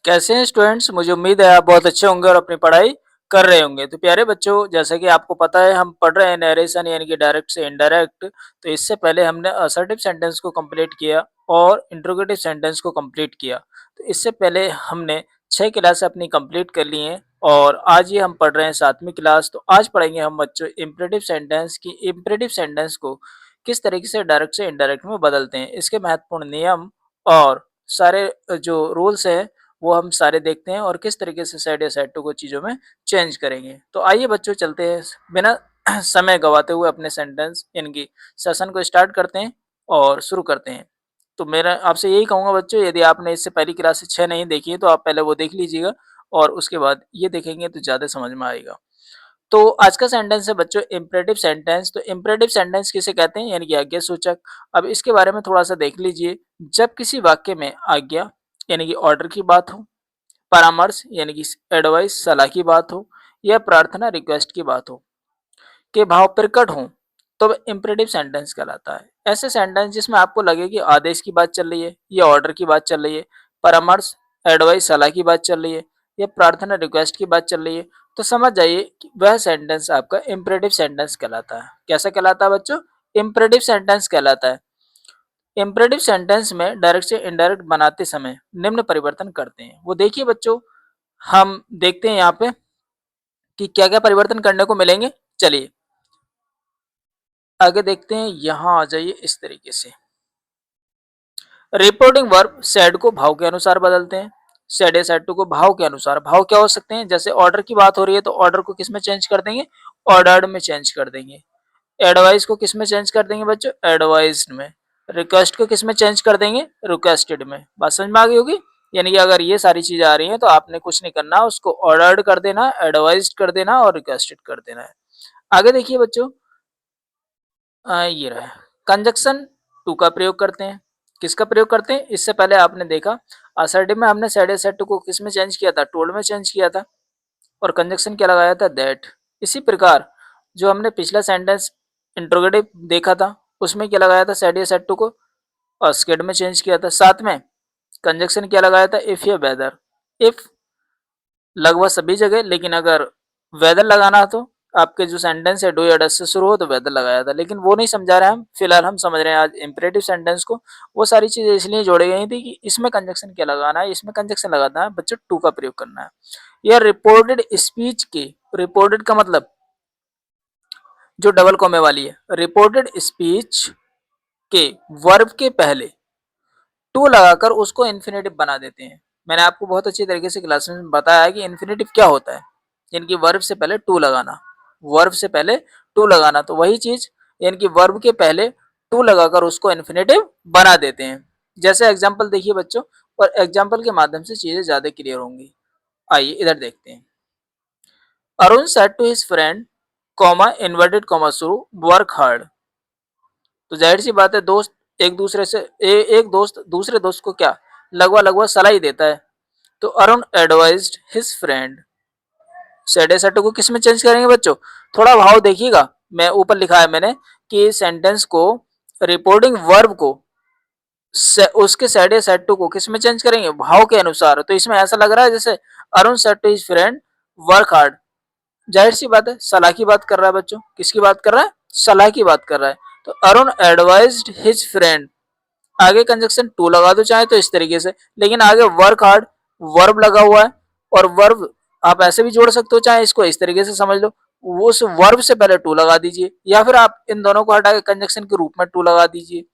कैसे हैं स्टूडेंट्स? मुझे उम्मीद है आप बहुत अच्छे होंगे और अपनी पढ़ाई कर रहे होंगे। तो प्यारे बच्चों, जैसा कि आपको पता है हम पढ़ रहे हैं नरेशन यानी कि डायरेक्ट से इनडायरेक्ट। तो इससे पहले हमने असर्टिव सेंटेंस को कंप्लीट किया और इंट्रोगेटिव सेंटेंस को कंप्लीट किया। तो इससे पहले हमने 6 क्लास अपनी कंप्लीट कर ली हैं और आज ये हम पढ़ रहे हैं 7वीं क्लास। तो आज पढ़ेंगे हम बच्चों इम्परेटिव सेंटेंस की इम्परेटिव सेंटेंस को किस तरीके से डायरेक्ट से इनडायरेक्ट में बदलते हैं। इसके महत्वपूर्ण नियम और सारे जो रूल्स हैं वो हम सारे देखते हैं और किस तरीके से सेड या सेड टू को चीज़ों में चेंज करेंगे। तो आइए बच्चों चलते हैं बिना समय गवाते हुए अपने सेंटेंस इनकी सेशन को स्टार्ट करते हैं और शुरू करते हैं। तो मेरा आपसे यही कहूँगा बच्चों, यदि आपने इससे पहली क्लास से 6 नहीं देखी है तो आप पहले वो देख लीजिएगा और उसके बाद ये देखेंगे तो ज़्यादा समझ में आएगा। तो आज का सेंटेंस है बच्चों इम्परेटिव सेंटेंस। तो इम्परेटिव सेंटेंस किसे कहते हैं? यानी कि आज्ञा सूचक। अब इसके बारे में थोड़ा सा देख लीजिए। जब किसी वाक्य में आज्ञा यानी कि ऑर्डर की बात हो, परामर्श यानी कि एडवाइस सलाह की बात हो या प्रार्थना रिक्वेस्ट की बात हो के भाव प्रकट हों तो वह इम्परेटिव सेंटेंस कहलाता है। ऐसे सेंटेंस जिसमें आपको लगे कि आदेश की बात चल रही है या ऑर्डर की बात चल रही है, परामर्श एडवाइस सलाह की बात चल रही है या प्रार्थना रिक्वेस्ट की बात चल रही है, तो समझ जाइए कि वह सेंटेंस आपका इम्परेटिव सेंटेंस कहलाता है। कैसा कहलाता है बच्चों? इम्परेटिव सेंटेंस कहलाता है। इम्परेटिव सेंटेंस में डायरेक्ट से इनडायरेक्ट बनाते समय निम्न परिवर्तन करते हैं। वो देखिए बच्चों, हम देखते हैं यहाँ पे कि क्या क्या परिवर्तन करने को मिलेंगे। चलिए आगे देखते हैं। यहाँ आ जाइए इस तरीके से। रिपोर्टिंग वर्ब सेड को भाव के अनुसार बदलते हैं। सेड या सेड टू को भाव के अनुसार। भाव क्या हो सकते हैं? जैसे ऑर्डर की बात हो रही है तो ऑर्डर को किस में चेंज कर देंगे? ऑर्डर्ड में चेंज कर देंगे। एडवाइस को किस में चेंज कर देंगे बच्चों? एडवाइस्ड में। रिक्वेस्ट को किस में चेंज कर देंगे? रिक्वेस्टेड में। बात समझ में आ गई होगी। यानी कि अगर ये सारी चीजें आ रही हैं तो आपने कुछ नहीं करना, उसको ऑर्डर्ड कर देना, एडवाइज्ड कर देना और रिक्वेस्टेड कर देना है। आगे देखिए बच्चों, ये रहा कंजक्शन टू का प्रयोग करते हैं। किसका प्रयोग करते हैं? इससे पहले आपने देखा असर्टिव में हमने सेड या सेड टू को किस में चेंज किया था? टोल्ड में चेंज किया था और कंजक्शन क्या लगाया था? दैट। इसी प्रकार जो हमने पिछला सेंटेंस इंट्रोगेटिव देखा था उसमें क्या लगाया था? सेड या सेड टू को और स्केड में चेंज किया था। साथ में कंजक्शन क्या लगाया था? इफ या वेदर। इफ लगभग सभी जगह, लेकिन अगर वेदर लगाना हो तो आपके जो सेंटेंस है डू या डस से शुरू हो तो वेदर लगाया था, लेकिन वो नहीं समझा रहे हम। फिलहाल हम समझ रहे हैं आज इंपरेटिव सेंटेंस को। वो सारी चीजें इसलिए जोड़ी गई थी कि इसमें कंजक्शन क्या लगाना है, इसमें कंजक्शन लगाना है बच्चों टू का प्रयोग करना है। यह रिपोर्टेड स्पीच के, रिपोर्टेड का मतलब जो डबल कॉमे वाली है, रिपोर्टेड स्पीच के वर्ब के पहले टू लगाकर उसको इन्फिनेटिव बना देते हैं। मैंने आपको बहुत अच्छी तरीके से क्लास में बताया कि इन्फिनेटिव क्या होता है। यानी कि वर्ब से पहले टू लगाना, वर्ब से पहले टू लगाना। तो वही चीज यानी कि वर्ब के पहले टू लगाकर उसको इन्फिनेटिव बना देते हैं। जैसे एग्जाम्पल देखिए बच्चों, और एग्जाम्पल के माध्यम से चीजें ज्यादा क्लियर होंगी। आइए इधर देखते हैं। Arun said to his friend comma inverted comma शुरू वर्क हार्ड। तो जाहिर सी बात है दोस्त एक दूसरे से एक दोस्त दूसरे दोस्त को क्या लगभग लगभग सलाह ही देता है। तो Arun advised his friend. Said सेटो को किस में चेंज करेंगे बच्चों? थोड़ा भाव देखिएगा, मैं ऊपर लिखा है मैंने कि सेंटेंस को रिपोर्टिंग वर्ब को उसके सेड या सेड टू को किस में चेंज करेंगे? भाव के अनुसार। तो इसमें ऐसा लग रहा है जैसे Arun said to his friend work hard. जाहिर सी बात है सलाह की बात कर रहा है बच्चों। किसकी बात कर रहा है? सलाह की बात कर रहा है। तो अरुण एडवाइज्ड हिज फ्रेंड, आगे कंजक्शन टू लगा दो चाहे तो इस तरीके से, लेकिन आगे वर्क हार्ड वर्ब लगा हुआ है। और वर्ब आप ऐसे भी जोड़ सकते हो, चाहे इसको इस तरीके से समझ लो, वो उस वर्ब से पहले टू लगा दीजिए या फिर आप इन दोनों को हटा के कंजक्शन के रूप में टू लगा दीजिए।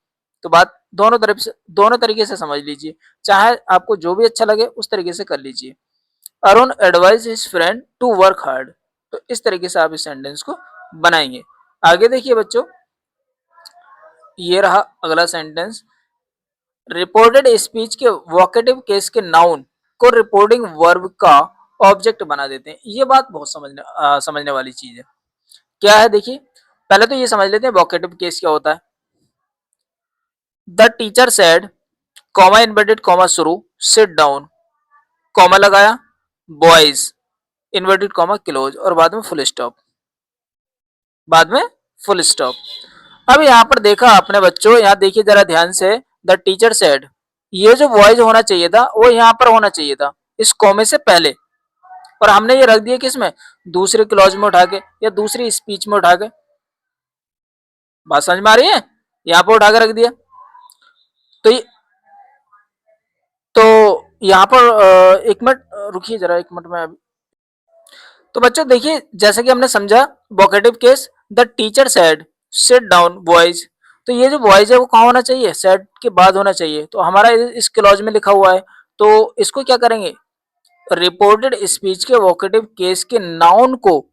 तो बात दोनों तरफ से दोनों तरीके से समझ लीजिए, चाहे आपको जो भी अच्छा लगे उस तरीके से कर लीजिए। Arun advise his friend to work hard. तो इस तरीके से आप इस सेंटेंस को बनाएंगे। आगे देखिए बच्चों, ये रहा अगला सेंटेंस। रिपोर्टेड स्पीच के वोकेटिव केस के नाउन को रिपोर्टिंग वर्ब का ऑब्जेक्ट बना देते हैं। ये बात बहुत समझने वाली चीज है। क्या है देखिए, पहले तो ये समझ लेते हैं वोकेटिव केस क्या होता है। The teacher said comma inverted comma शुरू सिट डाउन, कॉमा लगाया बॉयज इन्वर्टेड कॉमा क्लोज और बाद में फुल स्टॉप, बाद में फुल स्टॉप। अब यहाँ पर देखा आपने बच्चों, यहाँ देखिए जरा ध्यान से। द टीचर सेड, ये जो वॉइस होना चाहिए था वो यहाँ पर होना चाहिए था, इस कॉमे से पहले, और हमने ये रख दिया किसमें, दूसरे क्लॉज में उठा के या दूसरी स्पीच में उठा के। बात समझ में आ रही है, यहाँ पर उठा के रख दिया। तो तो यहाँ पर एक मिनट रुकिए जरा, एक मिनट में। तो बच्चों देखिए, जैसे कि हमने समझा vocative case, the teacher said sit down boys. तो ये जो बॉयज है वो कहाँ होना चाहिए, सेड के बाद होना चाहिए। तो हमारा इस क्लॉज में लिखा हुआ है, तो इसको क्या करेंगे, रिपोर्टेड स्पीच के वोकेटिव केस के नाउन को,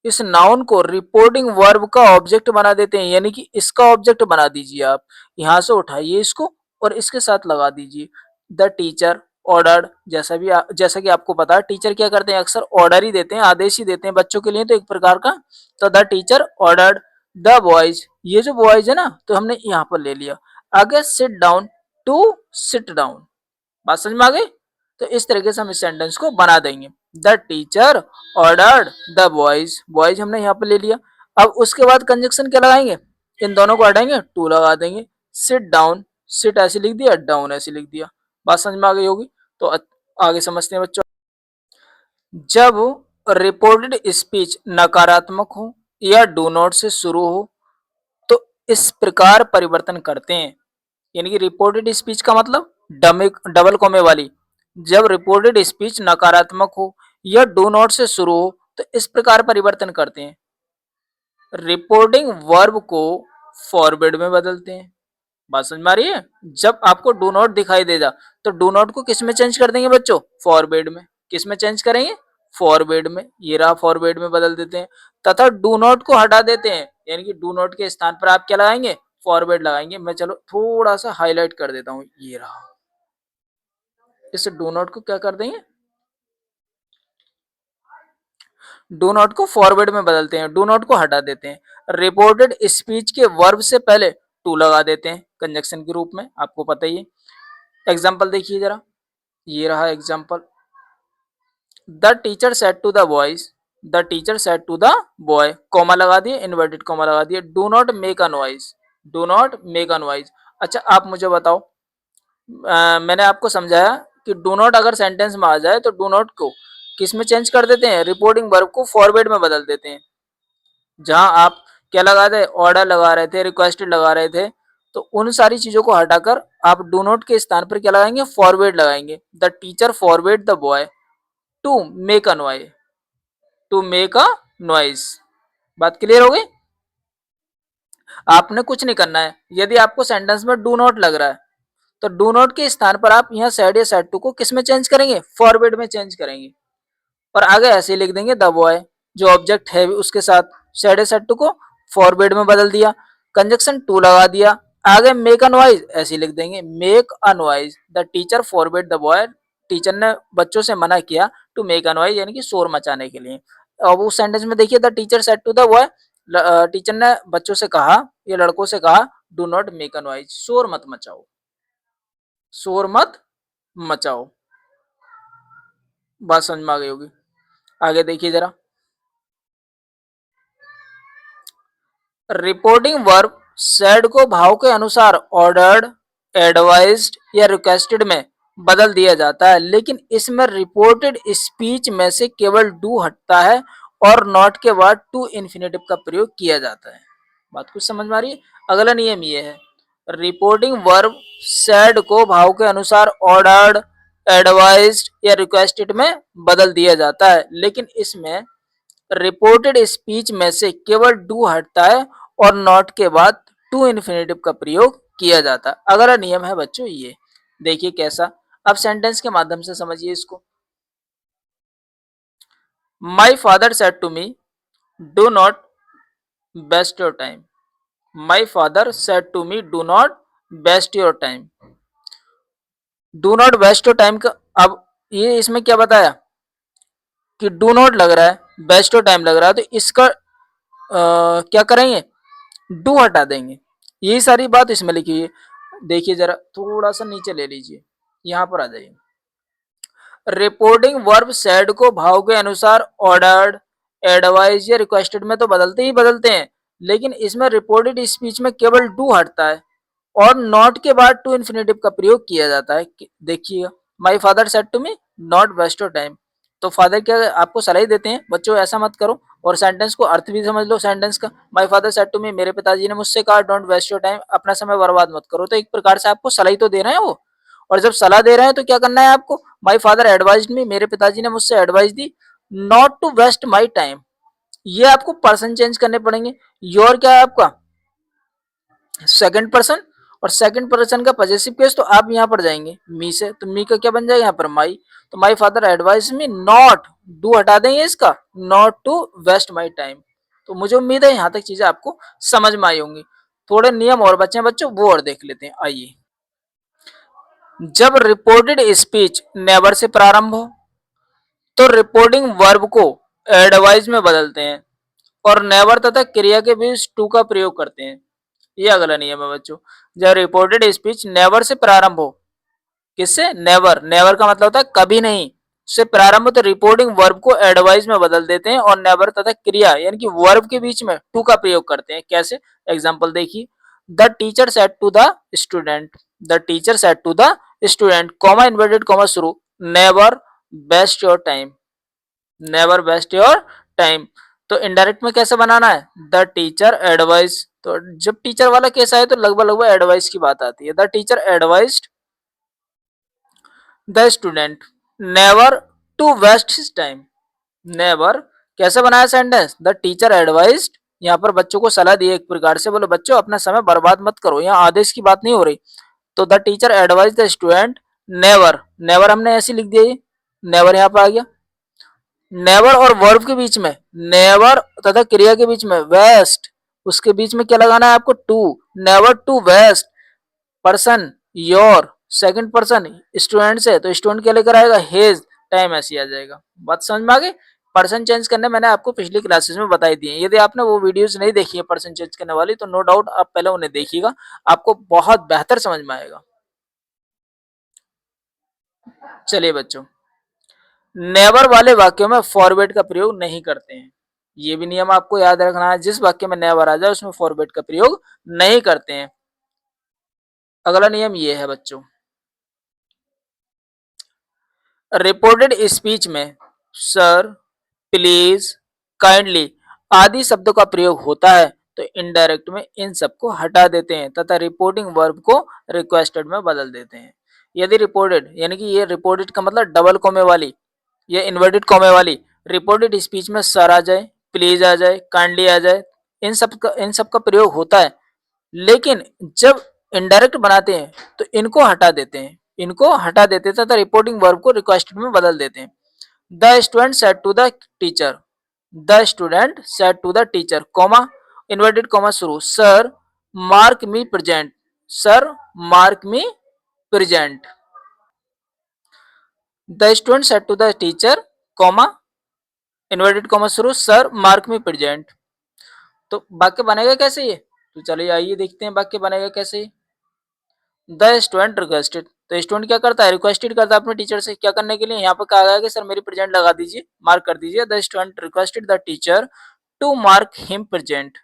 इस नाउन को रिपोर्टिंग वर्ब का ऑब्जेक्ट बना देते हैं, यानी कि इसका ऑब्जेक्ट बना दीजिए आप। यहां से उठाइए इसको और इसके साथ लगा दीजिए। द टीचर ऑर्डर्ड, जैसा कि आपको पता है टीचर क्या करते हैं, अक्सर ऑर्डर ही देते हैं, आदेश ही देते हैं बच्चों के लिए, तो एक प्रकार का। तो the teacher ordered the boys, ये जो बॉयज है ना, तो हमने यहाँ पर ले लिया। आगे sit down to sit down. बात समझ में आ गई। तो इस तरीके से हम इस सेंटेंस को बना देंगे। The teacher ordered the boys, boys हमने यहाँ पे ले लिया। अब उसके बाद कंजक्शन क्या लगाएंगे, इन दोनों को हटाएंगे, टू लगा देंगे। सिट डाउन, सिट ऐसे लिख दिया, डाउन ऐसे लिख दिया। बात समझ में आ गई होगी। तो आगे समझते हैं बच्चों। जब रिपोर्टेड स्पीच नकारात्मक हो या डू नॉट से शुरू हो तो इस प्रकार परिवर्तन करते हैं, यानी कि रिपोर्टेड स्पीच का मतलब डबल कॉमे वाली। जब रिपोर्टेड स्पीच नकारात्मक हो या डू नॉट से शुरू हो तो इस प्रकार परिवर्तन करते हैं। रिपोर्टिंग वर्ब को फॉरवर्ड में बदलते हैं। बात समझ में आ रही है। जब आपको डू नॉट दिखाई देगा तो डू नॉट को किस में चेंज कर देंगे बच्चों, फॉरवर्ड में। किस में चेंज करेंगे, फॉरवर्ड में। ये रहा, फॉरवर्ड में बदल देते हैं। तथा डू नॉट को हटा देते हैं, यानी कि डू नॉट के स्थान पर आप क्या लगाएंगे, फॉरवर्ड लगाएंगे। मैं चलो थोड़ा सा हाईलाइट कर देता हूं, ये रहा। इस डू नॉट को क्या कर देंगे, डू नॉट को फॉरवर्ड में बदलते हैं, डू नॉट को हटा देते हैं। रिपोर्टेड स्पीच के वर्ब से पहले टू लगा देते हैं कंजक्शन के रूप में, आपको पता ही है। एग्जाम्पल देखिए जरा, ये रहा example. The teacher said to the boys, the teacher said to the boy, comma लगा दिए, इन्वर्टेड कॉमा लगा दिए। Do not make a noise, do not make a noise. अच्छा आप मुझे बताओ, मैंने आपको समझाया कि डू नॉट अगर सेंटेंस में आ जाए तो डू नॉट को किस में चेंज कर देते हैं, रिपोर्टिंग वर्ब को फॉरवर्ड में बदल देते हैं। जहां आप क्या लगा रहे, ऑर्डर लगा रहे थे, रिक्वेस्टेड लगा रहे थे, तो उन सारी चीजों को हटाकर आप डू नॉट के स्थान पर क्या लगाएंगे, फॉरवर्ड लगाएंगे। The teacher forbade the boy to make a noise, to make a noise. बात क्लियर हो गई। आपने कुछ नहीं करना है, यदि आपको सेंटेंस में डू नॉट लग रहा है तो डू नॉट के स्थान पर आप यहाँ सेड या सेड टू को किस में चेंज करेंगे, फॉरवर्ड में चेंज करेंगे। और आगे ऐसे लिख देंगे द बॉय, जो ऑब्जेक्ट है उसके साथ सेड या सेड टू को फॉरवर्ड में बदल दिया, कंजक्शन टू लगा दिया। आगे मेक अ नॉइज ऐसे लिख देंगे, make a noise. The teacher forbade the boy, teacher ने बच्चों से मना किया टू मेक अ नॉइज, यानी कि शोर मचाने के लिए। अब उस सेंटेंस में देखिए, the teacher said to the boy, teacher ने बच्चों से कहा, ये लड़कों से कहा, do not make a noise, शोर मत मचाओ, शोर मत मचाओ। बात समझ में आ गई होगी। आगे देखिए जरा, रिपोर्टिंग वर्ब सेड को भाव के अनुसार ऑर्डर्ड, एडवाइज्ड या रिक्वेस्टेड में बदल दिया जाता है, लेकिन इसमें रिपोर्टेड स्पीच में से केवल डू हटता है और नॉट के बाद टू इन्फिनेटिव का प्रयोग किया जाता है। बात कुछ समझ में आ रही है। अगला नियम ये है, रिपोर्टिंग वर्ब सेड को भाव के अनुसार ऑर्डर्ड, एडवाइज्ड या रिक्वेस्टेड में बदल दिया जाता है, लेकिन इसमें रिपोर्टेड स्पीच में से केवल डू हटता है और नॉट के बाद टू इन्फिनेटिव का प्रयोग किया जाता है। अगला नियम है बच्चों ये, देखिए कैसा। अब सेंटेंस के माध्यम से समझिए इसको। My father said to me do not waste your time, my father said to me do not waste your time. Do not waste your time का, अब ये इसमें क्या बताया कि डू नॉट लग रहा है, वेस्ट योर टाइम लग रहा है, तो इसका क्या करेंगे, डू हटा देंगे। यही सारी बात इसमें लिखी है। देखिए जरा थोड़ा सा नीचे ले लीजिए, यहां पर आ जाइए। रिपोर्टिंग वर्ब सेड को भाव के अनुसार ऑर्डर्ड, एडवाइज या रिक्वेस्टेड में तो बदलते ही बदलते हैं, लेकिन इसमें रिपोर्टेड स्पीच में केवल डू हटता है और नॉट के बाद टू इन्फिनेटिव का प्रयोग किया जाता है। देखिएगा, my father said to me not waste your time. तो फादर क्या आपको सलाह देते हैं, बच्चों ऐसा मत करो, और सेंटेंस को अर्थ भी समझ लो सेंटेंस का। My father said to me, मेरे पिताजी ने मुझसे कहा डोंट वेस्ट योर टाइम, अपना समय बर्बाद मत करो। तो एक प्रकार से आपको सलाह तो दे रहे हैं वो, और जब सलाह दे रहे हैं तो क्या करना है आपको, माय फादर एडवाइज्ड मी, मेरे पिताजी ने मुझसे एडवाइस दी, not to waste my time. ये आपको पर्सन चेंज करने पड़ेंगे। योर क्या है आपका सेकंड पर्सन, और सेकंड पर्सन का पॉजेसिव केस, तो आप यहां पर जाएंगे मी से, तो मी का क्या बन जाएगा यहाँ पर माई। तो my father advise me not, do हटा देंगे इसका, not to waste my time. तो मुझे उम्मीद है यहाँ तक चीजें आपको समझ में आई होंगी। थोड़े नियम और बच्चे हैं बच्चों, वो और देख लेते हैं, आइए। जब रिपोर्टेड स्पीच नेवर से प्रारंभ हो तो रिपोर्टिंग वर्ब को एडवाइज में बदलते हैं, और नेवर तथा क्रिया के बीच टू का प्रयोग करते हैं। ये अगला नियम है बच्चों। जब रिपोर्टेड स्पीच नेवर से प्रारंभ हो, किससे, नेवर, नेवर का मतलब होता है कभी नहीं, से प्रारंभ, तो रिपोर्टिंग वर्ब को एडवाइज में बदल देते हैं, और नेवर तथा क्रिया यानी कि वर्ब के बीच में टू का प्रयोग करते हैं। कैसे, एग्जांपल देखिए, the teacher said to the student, the teacher said to the student, comma inverted comma शुरू, never waste your time, never waste your time. तो इनडायरेक्ट में कैसे बनाना है, द टीचर एडवाइज, तो जब टीचर वाला केस आए तो लगभग लगभग एडवाइस की बात आती है। The teacher advised the student never to waste his time, never कैसे बनाया सेंटेंस, द टीचर एडवाइज्ड, यहाँ पर बच्चों को सलाह दी एक प्रकार से, बोलो बच्चों अपना समय बर्बाद मत करो, यहाँ आदेश की बात नहीं हो रही। तो the teacher advise the student never, never हमने ऐसी लिख दिया, नेवर यहाँ पर आ गया। नेवर और वर्ब के बीच में, नेवर तथा क्रिया के बीच में वेस्ट, उसके बीच में क्या लगाना है आपको, to, never to waste, person your, second person student से, तो स्टूडेंट क्या लेकर आएगा, हेज टाइम, ऐसी आ जाएगा। बात समझ में आ गई। पर्सन चेंज करने मैंने आपको पिछली क्लासेस में बताई दी है, यदि आपने वो वीडियोस नहीं देखी है पर्सन चेंज करने वाली, तो नो डाउट आप पहले उन्हें देखिएगा, आपको बहुत बेहतर समझ में आएगा। चलिए बच्चों, नेवर वाले वाक्यों में फॉरवर्ड का प्रयोग नहीं करते हैं, ये भी नियम आपको याद रखना है, जिस वाक्य में नेवर आ जाए उसमें फॉरवर्ड का प्रयोग नहीं करते हैं। अगला नियम ये है बच्चों, रिपोर्टेड स्पीच में सर, प्लीज, काइंडली आदि शब्दों का प्रयोग होता है, तो इनडायरेक्ट में इन सबको हटा देते हैं तथा रिपोर्टिंग वर्ब को रिक्वेस्टेड में बदल देते हैं। यदि रिपोर्टेड यानी कि ये रिपोर्टेड का मतलब डबल कोमे वाली या इन्वर्टेड कोमे वाली रिपोर्टेड स्पीच में सर आ जाए, प्लीज आ जाए, काइंडली आ जाए, इन सब का प्रयोग होता है, लेकिन जब इनडायरेक्ट बनाते हैं तो इनको हटा देते हैं, इनको हटा देते हैं तथा रिपोर्टिंग वर्ब को रिक्वेस्टेड में बदल देते हैं। The student said to the teacher, the student said to the teacher, comma inverted comma शुरू, sir mark me present, sir mark me present. The student said to the teacher, comma inverted comma शुरू, sir mark me present. तो वाक्य बनेगा कैसे ये, तो चलिए आइए देखते हैं वाक्य बनेगा कैसे। द स्टूडेंट रिक्वेस्टेड, तो स्टूडेंट क्या करता है, रिक्वेस्टेड करता है अपने टीचर से, क्या करने के लिए, यहाँ पर कहा गया कि सर मेरी प्रेजेंट लगा दीजिए, मार्क कर दीजिए। The student requested the teacher to mark him present.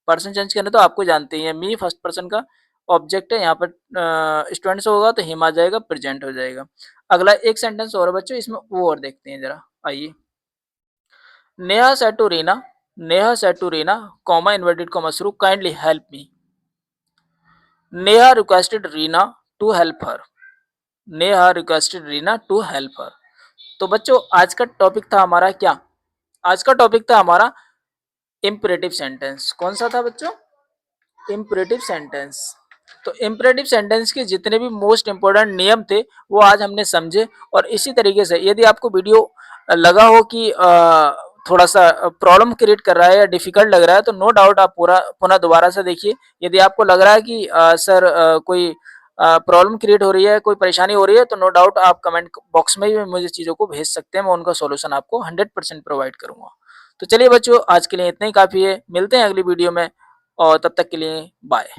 Person change करने तो आपको जानते हैं, मी फर्स्ट पर्सन का ऑब्जेक्ट है, यहाँ पर स्टूडेंट से होगा तो हिम आ जाएगा, प्रेजेंट हो जाएगा। अगला एक सेंटेंस और बच्चों, इसमें वो और देखते हैं जरा, आइए। Neha said to Reena, Neha said to Reena, comma inverted comma शुरू, kindly help me. Neha requested Reena to help her, Neha requested Reena to help her. तो बच्चों आज का टॉपिक था हमारा क्या, आज का टॉपिक था हमारा इंपरेटिव सेंटेंस। कौन सा था बच्चों, इंपरेटिव सेंटेंस। तो इंपरेटिव सेंटेंस के जितने भी मोस्ट इंपोर्टेंट नियम थे वो आज हमने समझे, और इसी तरीके से यदि आपको वीडियो लगा हो कि थोड़ा सा प्रॉब्लम क्रिएट कर रहा है या डिफिकल्ट लग रहा है, तो नो डाउट आप पूरा पुनः दोबारा से देखिए। यदि आपको लग रहा है कि सर कोई प्रॉब्लम क्रिएट हो रही है, कोई परेशानी हो रही है, तो नो डाउट आप कमेंट बॉक्स में भी मुझे चीज़ों को भेज सकते हैं, मैं उनका सॉल्यूशन आपको 100% प्रोवाइड करूंगा। तो चलिए बच्चों आज के लिए इतना ही काफ़ी है, मिलते हैं अगली वीडियो में, और तब तक के लिए बाय।